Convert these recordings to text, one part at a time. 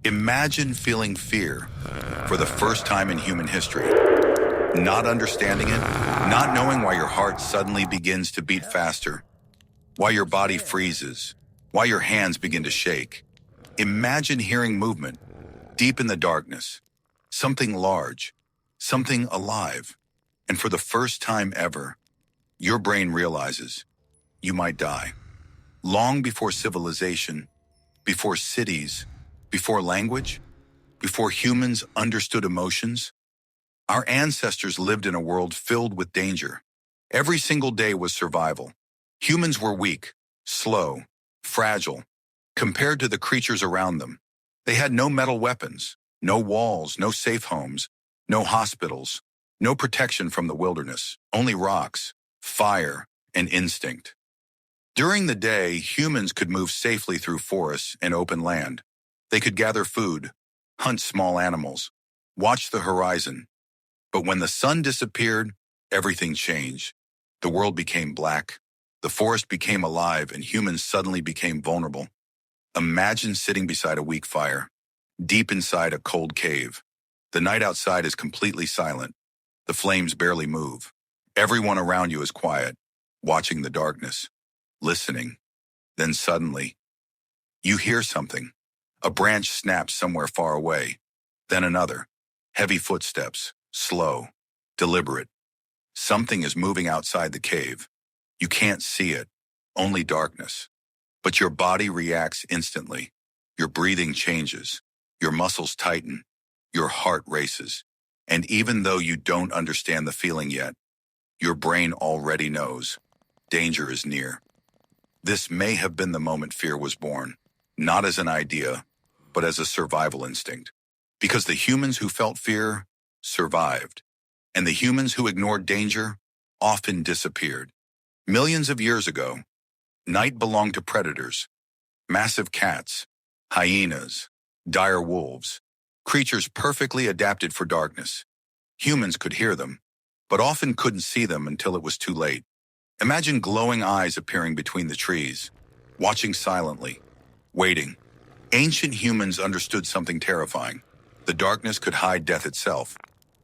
Imagine feeling fear for the first time in human history, not understanding it, not knowing why your heart suddenly begins to beat faster, why your body freezes, why your hands begin to shake. Imagine hearing movement deep in the darkness, something large, something alive, and for the first time ever, your brain realizes you might die. Long before civilization, before cities, before language, before humans understood emotions, our ancestors lived in a world filled with danger. Every single day was survival. Humans were weak, slow, fragile, compared to the creatures around them. They had no metal weapons, no walls, no safe homes, no hospitals, no protection from the wilderness, only rocks, fire, and instinct. During the day, humans could move safely through forests and open land. They could gather food, hunt small animals, watch the horizon. But when the sun disappeared, everything changed. The world became black. The forest became alive, and humans suddenly became vulnerable. Imagine sitting beside a weak fire, deep inside a cold cave. The night outside is completely silent. The flames barely move. Everyone around you is quiet, watching the darkness, listening. Then suddenly, you hear something. A branch snaps somewhere far away. Then another. Heavy footsteps, slow, deliberate. Something is moving outside the cave. You can't see it, only darkness. But your body reacts instantly. Your breathing changes. Your muscles tighten. Your heart races. And even though you don't understand the feeling yet, your brain already knows danger is near. This may have been the moment fear was born, not as an idea, but as a survival instinct. Because the humans who felt fear survived, and the humans who ignored danger often disappeared. Millions of years ago, night belonged to predators, massive cats, hyenas, dire wolves, creatures perfectly adapted for darkness. Humans could hear them, but often couldn't see them until it was too late. Imagine glowing eyes appearing between the trees, watching silently, waiting. Ancient humans understood something terrifying. The darkness could hide death itself,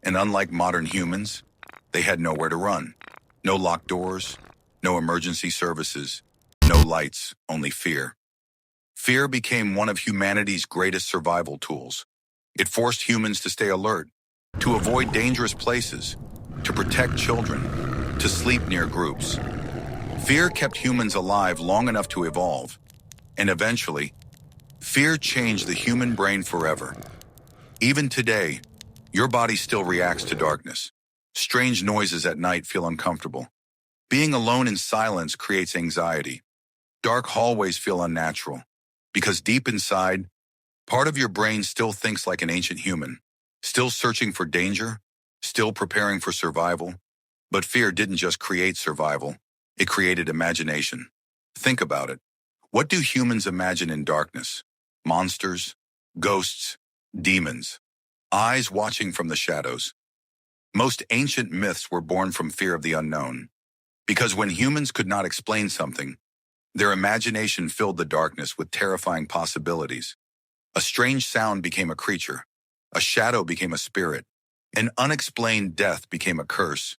and unlike modern humans, they had nowhere to run. No locked doors, no emergency services, no lights, only fear. Fear became one of humanity's greatest survival tools. It forced humans to stay alert, to avoid dangerous places, to protect children, to sleep near groups. Fear kept humans alive long enough to evolve, and eventually, fear changed the human brain forever. Even today, your body still reacts to darkness. Strange noises at night feel uncomfortable. Being alone in silence creates anxiety. Dark hallways feel unnatural, because deep inside, part of your brain still thinks like an ancient human, still searching for danger, still preparing for survival. But fear didn't just create survival, it created imagination. Think about it. What do humans imagine in darkness? Monsters, ghosts, demons, eyes watching from the shadows. Most ancient myths were born from fear of the unknown. Because when humans could not explain something, their imagination filled the darkness with terrifying possibilities. A strange sound became a creature. A shadow became a spirit. An unexplained death became a curse.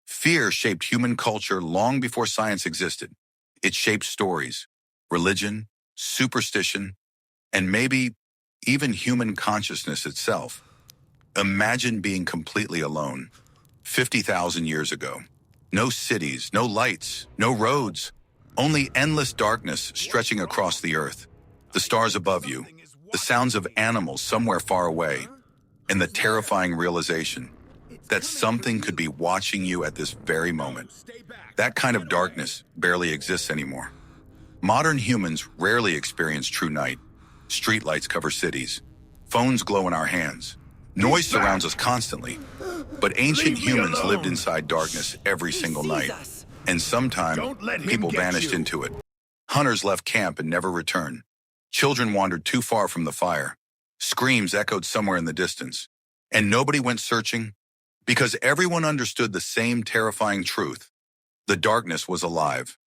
Fear shaped human culture long before science existed. It shaped stories, religion, superstition, and maybe even human consciousness itself. Imagine being completely alone, 50,000 years ago. No cities, no lights, no roads, only endless darkness stretching across the earth. The stars above you, the sounds of animals somewhere far away, and the terrifying realization that something could be watching you at this very moment. That kind of darkness barely exists anymore. Modern humans rarely experience true night. Streetlights cover cities. Phones glow in our hands. Noise surrounds us constantly. But ancient humans lived inside darkness every single night. And sometimes, people vanished into it. Hunters left camp and never returned. Children wandered too far from the fire. Screams echoed somewhere in the distance. And nobody went searching because everyone understood the same terrifying truth. The darkness was alive.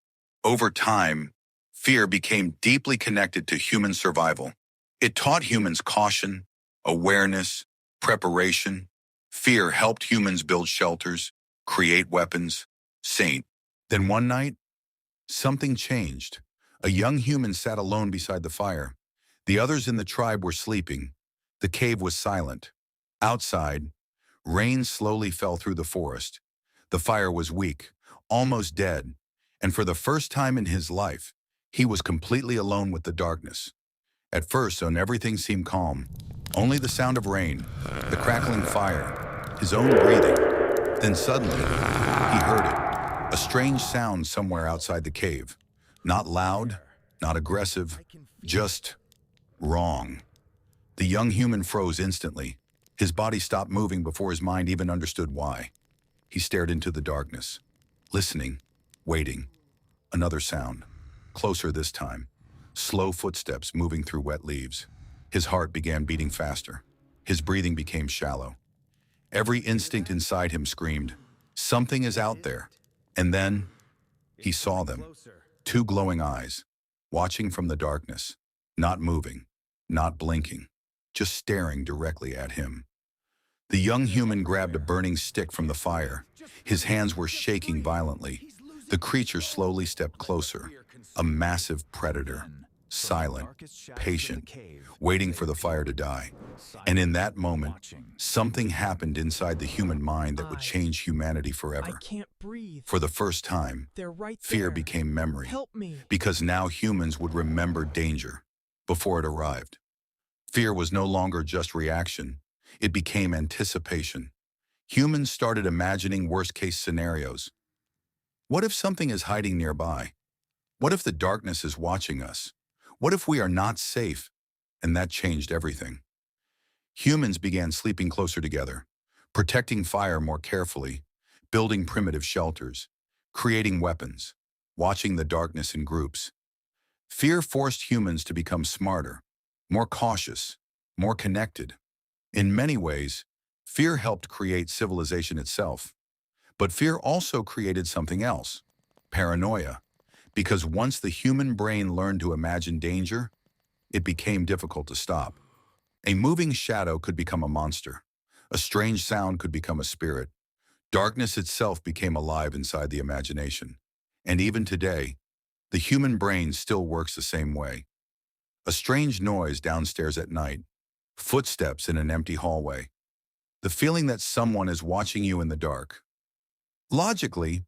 Over time, fear became deeply connected to human survival. It taught humans caution, awareness, preparation. Fear helped humans build shelters, create weapons, saint. Then one night, something changed. A young human sat alone beside the fire. The others in the tribe were sleeping. The cave was silent. Outside, rain slowly fell through the forest. The fire was weak, almost dead, and for the first time in his life, he was completely alone with the darkness. At first, when everything seemed calm, only the sound of rain, the crackling fire, his own breathing. Then suddenly, he heard it, a strange sound somewhere outside the cave. Not loud, not aggressive, just wrong. The young human froze instantly. His body stopped moving before his mind even understood why. He stared into the darkness, listening, waiting. Another sound, closer this time. Slow footsteps moving through wet leaves. His heart began beating faster. His breathing became shallow. Every instinct inside him screamed, "Something is out there." And then he saw them. Two glowing eyes, watching from the darkness, not moving, not blinking, just staring directly at him. The young human grabbed a burning stick from the fire. His hands were shaking violently. The creature slowly stepped closer, a massive predator, silent, patient, waiting for the fire to die. And in that moment, something happened inside the human mind that would change humanity forever. For the first time, fear became memory, because now humans would remember danger before it arrived. Fear was no longer just reaction, it became anticipation. Humans started imagining worst-case scenarios. What if something is hiding nearby? What if the darkness is watching us? What if we are not safe? And that changed everything. Humans began sleeping closer together, protecting fire more carefully, building primitive shelters, creating weapons, watching the darkness in groups. Fear forced humans to become smarter, more cautious, more connected. In many ways, fear helped create civilization itself. But fear also created something else, paranoia. Because once the human brain learned to imagine danger, it became difficult to stop. A moving shadow could become a monster. A strange sound could become a spirit. Darkness itself became alive inside the imagination. And even today, the human brain still works the same way. A strange noise downstairs at night, footsteps in an empty hallway, the feeling that someone is watching you in the dark. Logically,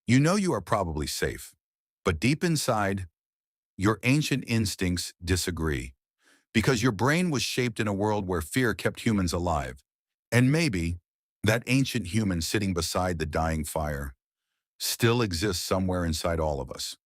you know you are probably safe. But deep inside, your ancient instincts disagree, because your brain was shaped in a world where fear kept humans alive. And maybe that ancient human sitting beside the dying fire still exists somewhere inside all of us.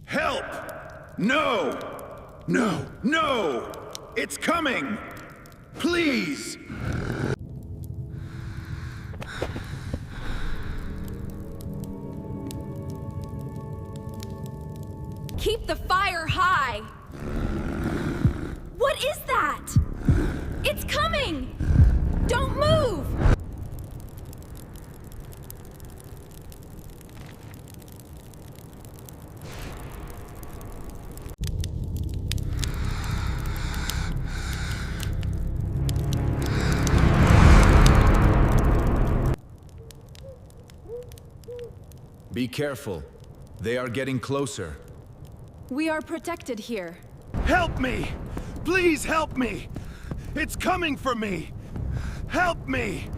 Help! No! No! No! It's coming! Please! Keep the fire high! What is that? It's coming! Don't move! Be careful. They are getting closer. We are protected here. Help me! Please help me! It's coming for me! Help me!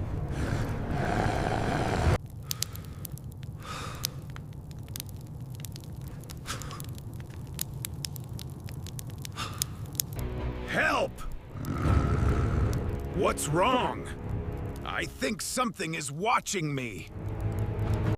Help! What's wrong? I think something is watching me.